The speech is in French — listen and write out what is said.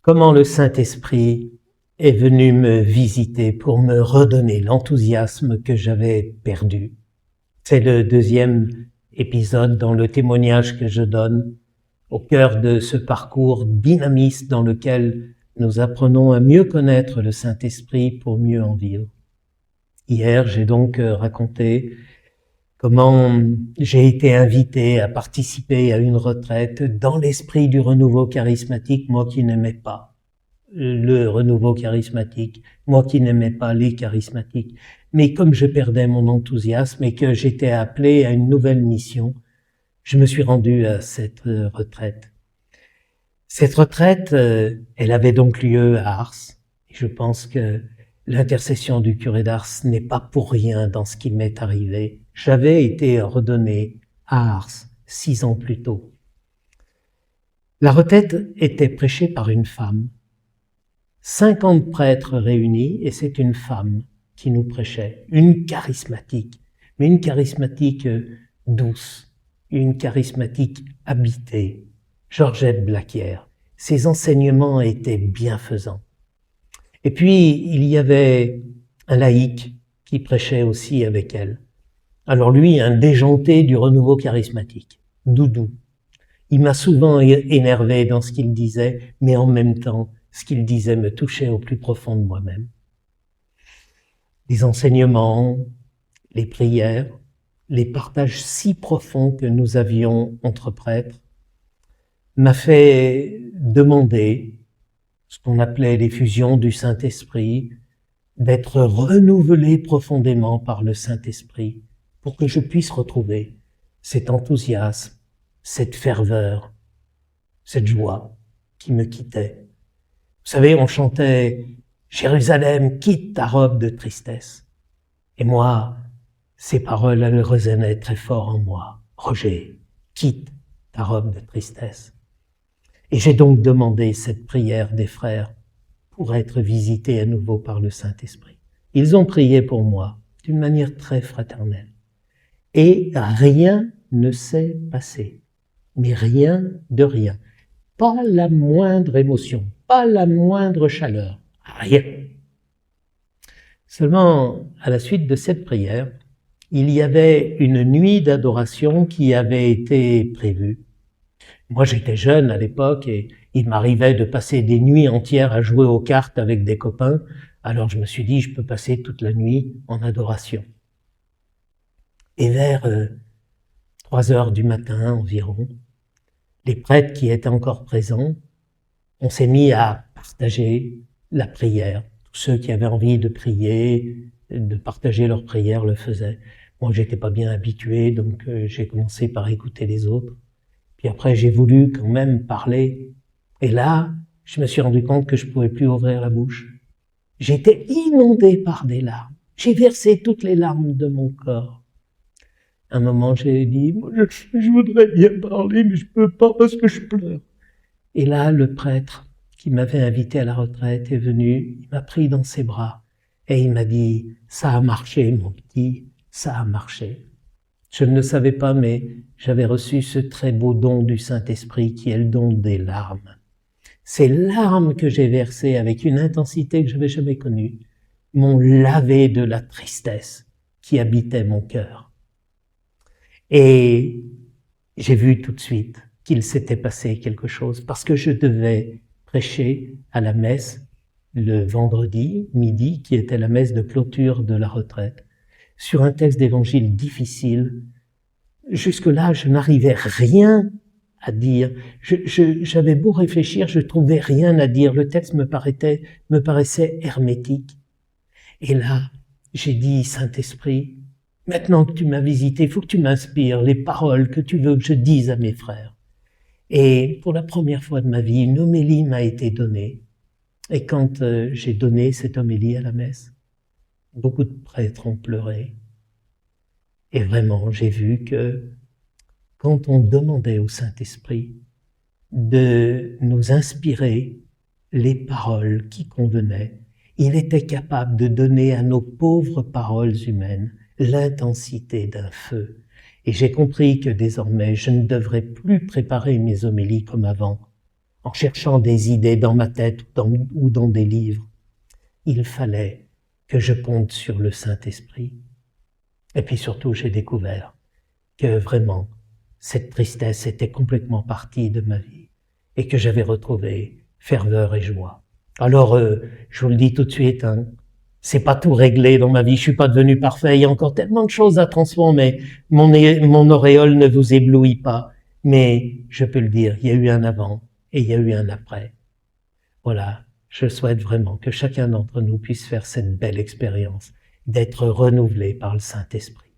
comment le Saint-Esprit est venu me visiter pour me redonner l'enthousiasme que j'avais perdu. C'est le deuxième épisode dans le témoignage que je donne au cœur de ce parcours dynamiste dans lequel nous apprenons à mieux connaître le Saint-Esprit pour mieux en vivre. Hier, j'ai donc raconté comment j'ai été invité à participer à une retraite dans l'esprit du renouveau charismatique, moi qui n'aimais pas le renouveau charismatique, moi qui n'aimais pas les charismatiques. Mais comme je perdais mon enthousiasme et que j'étais appelé à une nouvelle mission, je me suis rendu à cette retraite. Cette retraite, elle avait donc lieu à Ars. Et je pense que l'intercession du curé d'Ars n'est pas pour rien dans ce qui m'est arrivé. J'avais été ordonné à Ars 6 ans plus tôt. La retraite était prêchée par une femme. 50 prêtres réunis, et c'est une femme qui nous prêchait, une charismatique, mais une charismatique douce, une charismatique habitée, Georgette Blaquière. Ses enseignements étaient bienfaisants. Et puis, il y avait un laïc qui prêchait aussi avec elle. Alors lui, un déjanté du renouveau charismatique, Doudou. Il m'a souvent énervé dans ce qu'il disait, mais en même temps, ce qu'il disait me touchait au plus profond de moi-même. Les enseignements, les prières, les partages si profonds que nous avions entre prêtres m'a fait demander ce qu'on appelait l'effusion du Saint-Esprit, d'être renouvelé profondément par le Saint-Esprit pour que je puisse retrouver cet enthousiasme, cette ferveur, cette joie qui me quittait. Vous savez, on chantait « Jérusalem, quitte ta robe de tristesse ». Et moi, ces paroles, elles résonnaient très fort en moi. « Roger, quitte ta robe de tristesse ». Et j'ai donc demandé cette prière des frères pour être visité à nouveau par le Saint-Esprit. Ils ont prié pour moi d'une manière très fraternelle. Et rien ne s'est passé. Mais rien de rien. Pas la moindre émotion, pas la moindre chaleur, rien. Seulement, à la suite de cette prière, il y avait une nuit d'adoration qui avait été prévue. Moi, j'étais jeune à l'époque et il m'arrivait de passer des nuits entières à jouer aux cartes avec des copains. Alors je me suis dit, je peux passer toute la nuit en adoration. Et vers 3 heures du matin environ, les prêtres qui étaient encore présents, on s'est mis à partager la prière. Tous ceux qui avaient envie de prier, de partager leur prière le faisaient. Moi, j'étais pas bien habitué, donc j'ai commencé par écouter les autres. Puis après, j'ai voulu quand même parler. Et là, je me suis rendu compte que je pouvais plus ouvrir la bouche. J'étais inondé par des larmes. J'ai versé toutes les larmes de mon corps. À un moment, j'ai dit, je voudrais bien parler, mais je peux pas parce que je pleure. Et là, le prêtre qui m'avait invité à la retraite est venu, il m'a pris dans ses bras et il m'a dit, ça a marché, mon petit, ça a marché. Je ne le savais pas, mais j'avais reçu ce très beau don du Saint-Esprit qui est le don des larmes. Ces larmes que j'ai versées avec une intensité que je n'avais jamais connue m'ont lavé de la tristesse qui habitait mon cœur. Et j'ai vu tout de suite qu'il s'était passé quelque chose parce que je devais prêcher à la messe le vendredi midi, qui était la messe de clôture de la retraite, sur un texte d'évangile difficile. Jusque-là, je n'arrivais rien à dire. J'avais beau réfléchir, je trouvais rien à dire. Le texte me paraissait hermétique. Et là, j'ai dit, Saint-Esprit, maintenant que tu m'as visité, il faut que tu m'inspires les paroles que tu veux que je dise à mes frères. Et pour la première fois de ma vie, une homélie m'a été donnée. Et quand j'ai donné cette homélie à la messe, beaucoup de prêtres ont pleuré. Et vraiment, j'ai vu que quand on demandait au Saint-Esprit de nous inspirer les paroles qui convenaient, il était capable de donner à nos pauvres paroles humaines l'intensité d'un feu. Et j'ai compris que désormais, je ne devrais plus préparer mes homélies comme avant, en cherchant des idées dans ma tête ou dans des livres. Il fallait que je compte sur le Saint-Esprit. Et puis surtout, j'ai découvert que vraiment, cette tristesse était complètement partie de ma vie et que j'avais retrouvé ferveur et joie. Alors, je vous le dis tout de suite, hein, c'est pas tout réglé dans ma vie, je suis pas devenu parfait, il y a encore tellement de choses à transformer. Mon auréole ne vous éblouit pas, mais je peux le dire, il y a eu un avant et il y a eu un après. Voilà, je souhaite vraiment que chacun d'entre nous puisse faire cette belle expérience d'être renouvelé par le Saint-Esprit.